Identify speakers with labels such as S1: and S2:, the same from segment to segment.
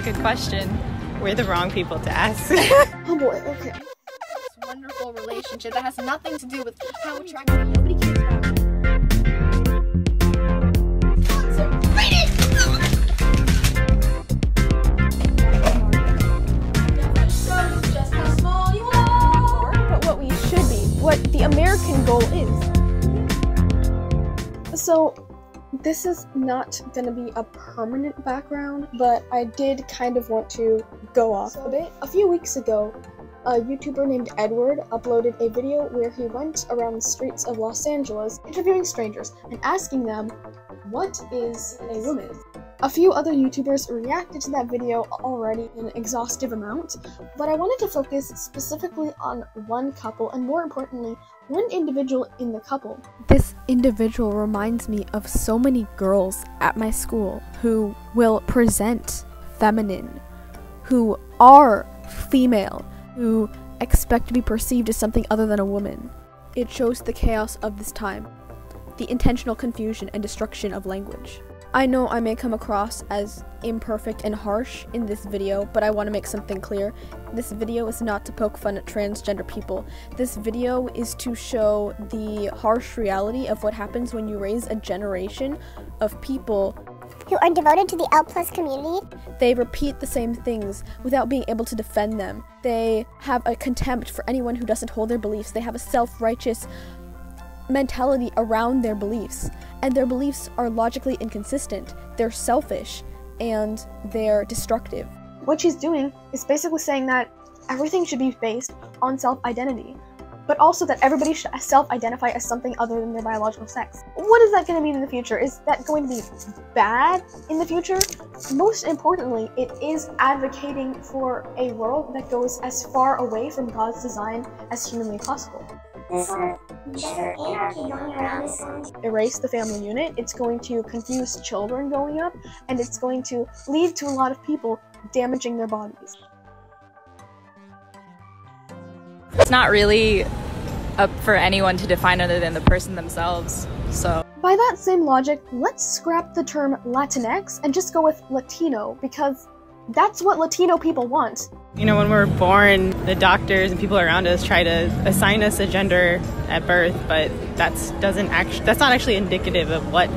S1: good question. We're the wrong people to ask.
S2: Oh boy, okay.
S3: This wonderful relationship that has nothing to do with how attractive nobody cares about.
S2: But what we should be, what the American goal is. So, this is not gonna be a permanent background, but I did kind of want to go off a bit. A few weeks ago, a YouTuber named Edward uploaded a video where he went around the streets of Los Angeles interviewing strangers and asking them, what is a woman? A few other YouTubers reacted to that video already in an exhaustive amount, but I wanted to focus specifically on one couple, and more importantly, one individual in the couple.
S4: This individual reminds me of so many girls at my school who will present feminine, who are female, who expect to be perceived as something other than a woman. It shows the chaos of this time, the intentional confusion and destruction of language. I know I may come across as imperfect and harsh in this video, but I want to make something clear. This video is not to poke fun at transgender people. This video is to show the harsh reality of what happens when you raise a generation of people
S5: who are devoted to the L+ community.
S4: They repeat the same things without being able to defend them. They have a contempt for anyone who doesn't hold their beliefs. They have a self-righteous mentality around their beliefs, and their beliefs are logically inconsistent. They're selfish and they're destructive.
S2: What she's doing is basically saying that everything should be based on self-identity, but also that everybody should self-identify as something other than their biological sex. What is that going to mean in the future? Is that going to be bad in the future? Most importantly, it is advocating for a world that goes as far away from God's design as humanly possible.
S5: This sort of gender anarchy going around is going to
S2: erase the family unit, it's going to confuse children growing up, and it's going to lead to a lot of people damaging their bodies.
S1: It's not really up for anyone to define other than the person themselves, so.
S2: By that same logic, let's scrap the term Latinx and just go with Latino, because that's what Latino people want.
S6: You know, when we're born, the doctors and people around us try to assign us a gender at birth, but that's not actually indicative of what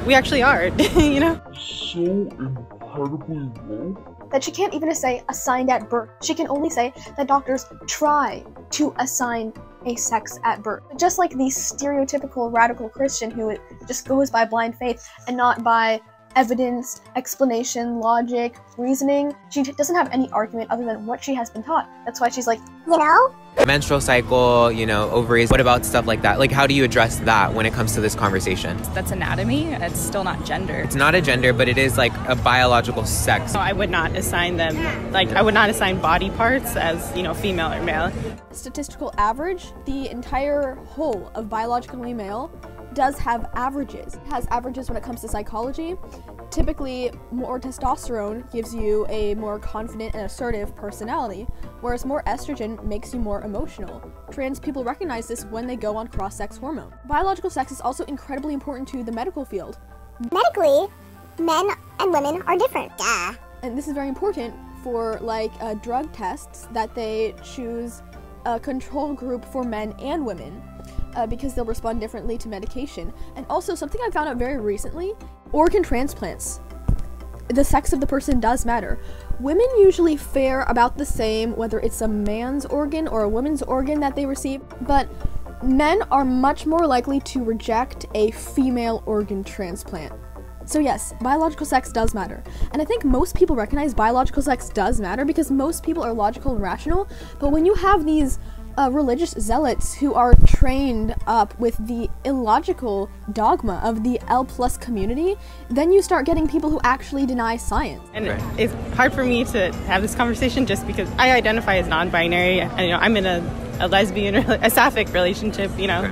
S6: we actually are, you know?
S7: So incredibly low
S2: that she can't even say assigned at birth. She can only say that doctors try to assign a sex at birth. Just like the stereotypical radical Christian who just goes by blind faith and not by evidence, explanation, logic, reasoning. She doesn't have any argument other than what she has been taught. That's why she's like,
S5: you know?
S8: Menstrual cycle, you know, ovaries, what about stuff like that? Like, how do you address that when it comes to this conversation?
S1: That's anatomy, it's still not gender.
S8: It's not a gender, but it is like a biological sex.
S6: So I would not assign them, like, I would not assign body parts as, you know, female or male.
S4: Statistical average, the entire whole of biologically male does have averages. It has averages when it comes to psychology. Typically, more testosterone gives you a more confident and assertive personality, whereas more estrogen makes you more emotional. Trans people recognize this when they go on cross-sex hormone. Biological sex is also incredibly important to the medical field.
S5: Medically, men and women are different. Yeah.
S4: And this is very important for drug tests, that they choose a control group for men and women. Because they'll respond differently to medication. And also, something I found out very recently, organ transplants. The sex of the person does matter. Women usually fare about the same, whether it's a man's organ or a woman's organ that they receive, but men are much more likely to reject a female organ transplant. So yes, biological sex does matter. And I think most people recognize biological sex does matter because most people are logical and rational, but when you have these religious zealots who are trained up with the illogical dogma of the L+ community, then you start getting people who actually deny science.
S6: And it's hard for me to have this conversation just because I identify as non-binary, and, you know, I'm in a lesbian, a sapphic relationship, you know.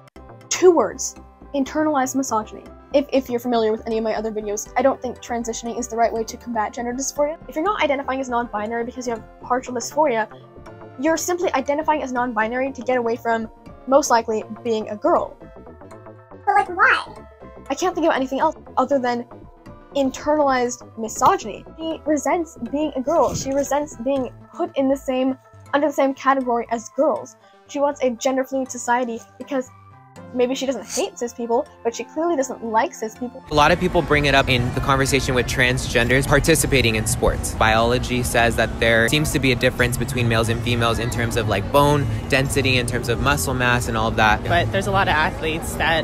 S2: 2 words: internalized misogyny. If you're familiar with any of my other videos, I don't think transitioning is the right way to combat gender dysphoria. If you're not identifying as non-binary because you have partial dysphoria, you're simply identifying as non-binary to get away from, most likely, being a girl.
S5: But like, why?
S2: I can't think of anything else other than internalized misogyny. She resents being a girl. She resents being put in under the same category as girls. She wants a gender fluid society because maybe she doesn't hate cis people, but she clearly doesn't like cis people.
S8: A lot of people bring it up in the conversation with transgenders participating in sports. Biology says that there seems to be a difference between males and females in terms of like bone density, in terms of muscle mass and all of that.
S6: But there's a lot of athletes that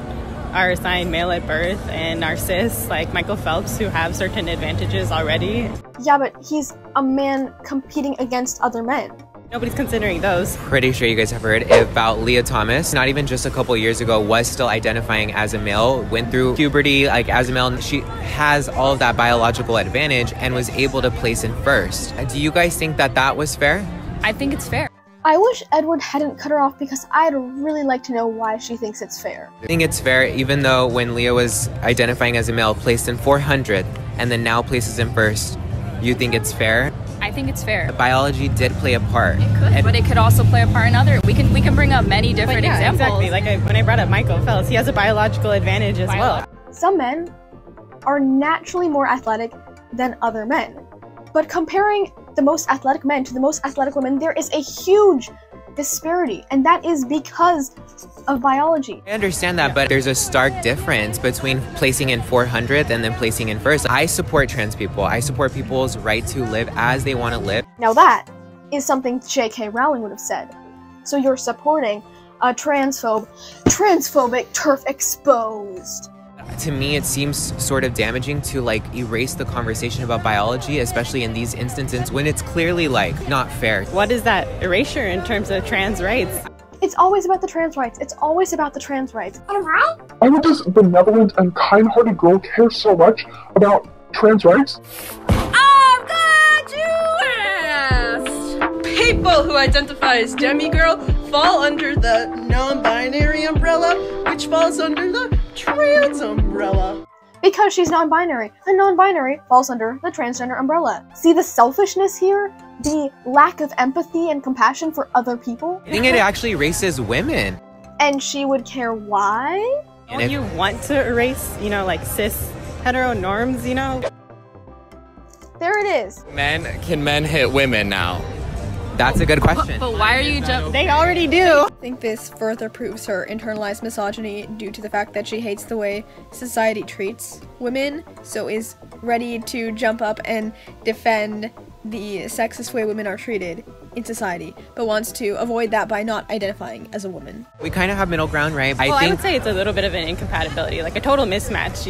S6: are assigned male at birth and are cis, like Michael Phelps, who have certain advantages already.
S2: Yeah, but he's a man competing against other men.
S6: Nobody's considering those.
S8: Pretty sure you guys have heard about Leah Thomas. Not even just a couple years ago, was still identifying as a male, went through puberty like as a male. She has all of that biological advantage and was able to place in first. Do you guys think that that was fair?
S1: I think it's fair.
S2: I wish Edward hadn't cut her off because I'd really like to know why she thinks it's fair.
S8: I think it's fair, even though when Leah was identifying as a male, placed in 400th and then now places in first, you think it's fair?
S1: I think it's fair.
S8: Biology did play a part.
S1: It could, but it could also play a part in other. We can bring up many different examples.
S6: Exactly. Like when I brought up Michael Phelps, he has a biological advantage as well.
S2: Some men are naturally more athletic than other men. But comparing the most athletic men to the most athletic women, there is a huge disparity, and that is because of biology.
S8: I understand that, but there's a stark difference between placing in 400th and then placing in first. I support trans people. I support people's right to live as they want to live.
S2: Now that is something J.K. Rowling would have said. So you're supporting a transphobic turf exposed.
S8: To me, it seems sort of damaging to like erase the conversation about biology, especially in these instances when it's clearly like not fair.
S6: What is that erasure in terms of trans rights?
S2: It's always about the trans rights. It's always about the trans rights.
S7: Why would this benevolent and kind-hearted girl care so much about trans rights?
S9: I'm glad you asked! People who identify as demigirl fall under the non-binary umbrella, which falls under the trans umbrella.
S2: Because she's non-binary. The non-binary falls under the transgender umbrella. See the selfishness here? The lack of empathy and compassion for other people?
S8: I think it actually erases women.
S2: And she would care why?
S6: Don't you want to erase, like cis hetero norms,
S2: There it is.
S10: Can men hit women now?
S8: That's a good question.
S1: But why are you jumping?
S6: They already do.
S4: I think this further proves her internalized misogyny due to the fact that she hates the way society treats women, so is ready to jump up and defend the sexist way women are treated in society, but wants to avoid that by not identifying as a woman.
S8: We kind of have middle ground, right?
S6: I would say it's a little bit of an incompatibility, like a total mismatch,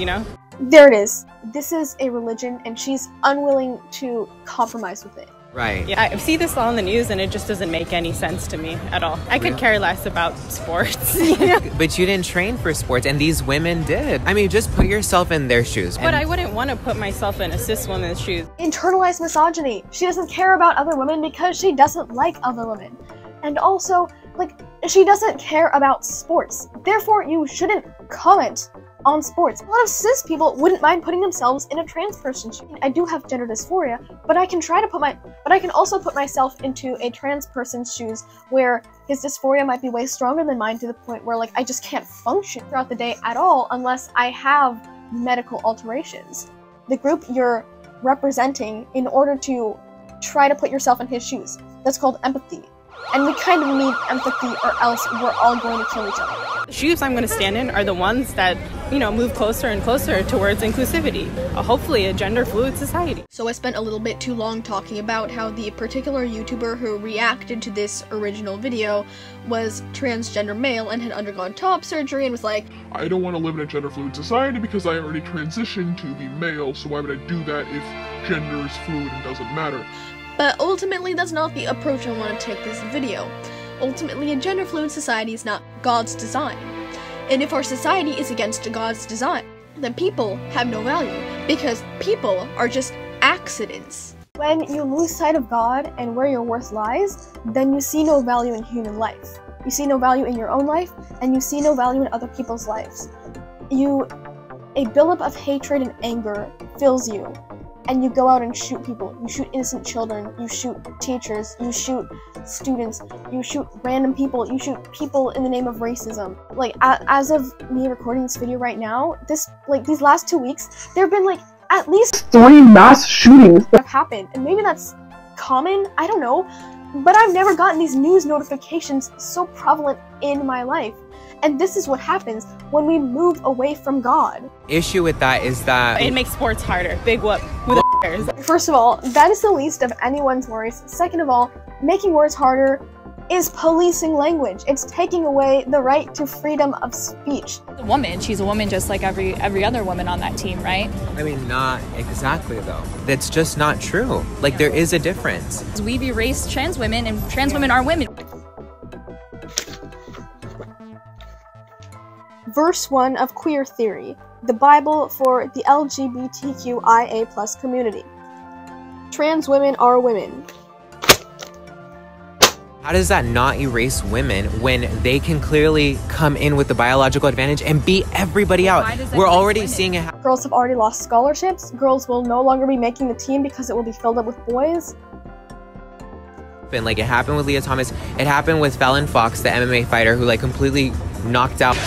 S2: There it is. This is a religion, and she's unwilling to compromise with it.
S8: Right.
S6: Yeah, I see this all in the news and it just doesn't make any sense to me at all. I could care less about sports.
S8: But you didn't train for sports, and these women did. I mean, just put yourself in their shoes.
S6: But I wouldn't want to put myself in a cis woman's shoes.
S2: Internalized misogyny. She doesn't care about other women because she doesn't like other women. And also, she doesn't care about sports. Therefore, you shouldn't comment on sports. A lot of cis people wouldn't mind putting themselves in a trans person's shoes. I do have gender dysphoria, but I can also put myself into a trans person's shoes where his dysphoria might be way stronger than mine to the point where I just can't function throughout the day at all unless I have medical alterations. The group you're representing in order to try to put yourself in his shoes. That's called empathy. And we kind of need empathy or else we're all going to kill each other.
S6: The shoes I'm going to stand in are the ones that, move closer and closer towards inclusivity. Hopefully a gender fluid society.
S4: So I spent a little bit too long talking about how the particular YouTuber who reacted to this original video was transgender male and had undergone top surgery and was like,
S7: I don't want to live in a gender fluid society because I already transitioned to be male, so why would I do that if gender is fluid and doesn't matter?
S4: But ultimately, that's not the approach I want to take this video. Ultimately, a gender-fluid society is not God's design. And if our society is against God's design, then people have no value, because people are just accidents.
S2: When you lose sight of God and where your worth lies, then you see no value in human life. You see no value in your own life, and you see no value in other people's lives. A buildup of hatred and anger fills you. And you go out and shoot people. You shoot innocent children, you shoot teachers, you shoot students, you shoot random people, you shoot people in the name of racism. As of me recording this video right now, these last 2 weeks, there have been at least
S7: 3 mass shootings
S2: have happened, and maybe that's common, I don't know, but I've never gotten these news notifications so prevalent in my life. And this is what happens when we move away from God.
S8: Issue with that is that
S6: It makes sports harder. Big whoop. Who the cares?
S2: First of all, that is the least of anyone's worries. Second of all, making words harder is policing language. It's taking away the right to freedom of speech.
S1: A woman, she's a woman just like every other woman on that team, right?
S8: I mean, not exactly though. That's just not true. Like, there is a difference.
S1: We've erased trans women, and trans women are women.
S2: Verse 1 of Queer Theory, the Bible for the LGBTQIA+ community. Trans women are women.
S8: How does that not erase women when they can clearly come in with the biological advantage and beat everybody out? We're already seeing it happen.
S2: Girls have already lost scholarships. Girls will no longer be making the team because it will be filled up with boys.
S8: Like, it happened with Leah Thomas. It happened with Fallon Fox, the MMA fighter, who like completely knocked out.
S1: But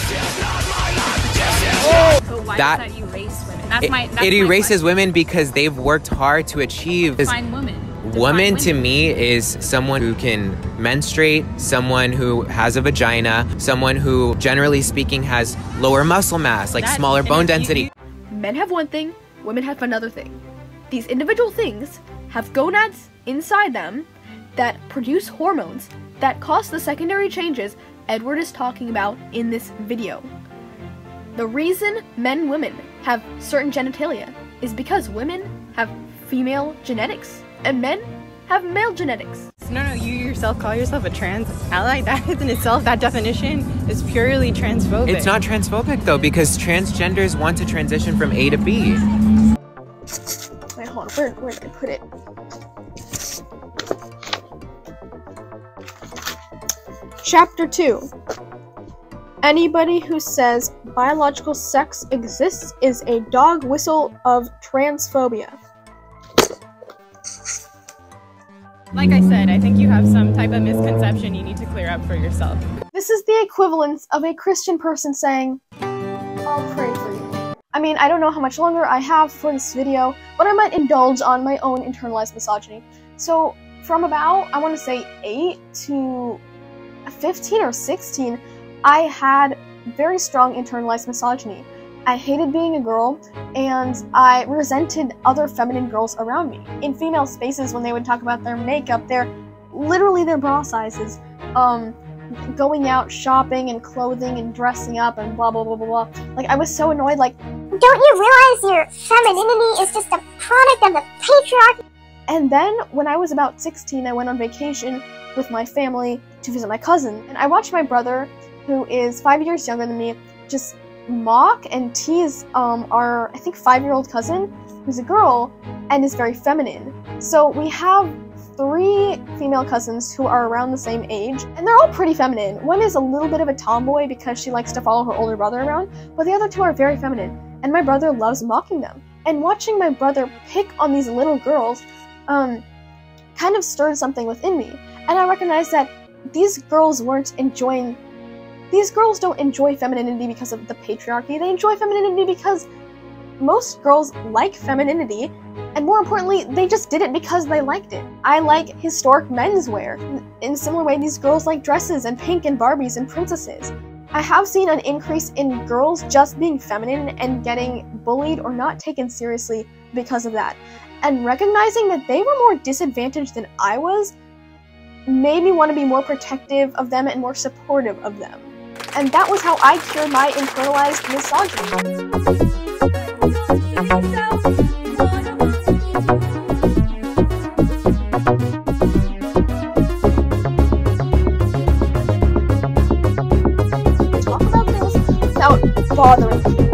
S1: why does that erase women? That's
S8: it erases women because they've worked hard to achieve.
S1: Define women.
S8: Woman to me is someone who can menstruate, someone who has a vagina, someone who, generally speaking, has lower muscle mass, like smaller bone density.
S4: Men have one thing, women have another thing. These individual things have gonads inside them that produce hormones that cause the secondary changes Edward is talking about in this video. The reason men and women have certain genitalia is because women have female genetics and men have male genetics.
S6: No, you yourself call yourself a trans ally. That in itself, that definition is purely transphobic.
S8: It's not transphobic though, because transgenders want to transition from A to B.
S2: Wait, hold on, where did I put it? Chapter 2. Anybody who says biological sex exists is a dog whistle of transphobia.
S6: Like I said, I think you have some type of misconception you need to clear up for yourself.
S2: This is the equivalence of a Christian person saying, I'll pray for you. I mean, I don't know how much longer I have for this video, but I might indulge on my own internalized misogyny. So, from about, I want to say 8 to 15 or 16, I had very strong internalized misogyny. I hated being a girl, and I resented other feminine girls around me. In female spaces, when they would talk about their makeup, literally their bra sizes, going out shopping and clothing and dressing up and blah blah blah blah blah. Like, I was so annoyed, like,
S5: don't you realize your femininity is just a product of the patriarchy?
S2: And then, when I was about 16, I went on vacation with my family to visit my cousin, and I watched my brother, who is 5 years younger than me, just mock and tease our, I think, 5-year-old cousin, who's a girl and is very feminine. So we have 3 female cousins who are around the same age, and they're all pretty feminine. One is a little bit of a tomboy because she likes to follow her older brother around, but the other 2 are very feminine, and my brother loves mocking them. And watching my brother pick on these little girls kind of stirred something within me, and I recognized that these girls don't enjoy femininity because of the patriarchy. They enjoy femininity because most girls like femininity, and more importantly, they just did it because they liked it. I like historic menswear. In a similar way, these girls like dresses and pink and Barbies and princesses. I have seen an increase in girls just being feminine and getting bullied or not taken seriously because of that. And recognizing that they were more disadvantaged than I was made me want to be more protective of them and more supportive of them. And that was how I cured my internalized misogyny. Talk about this without bothering me.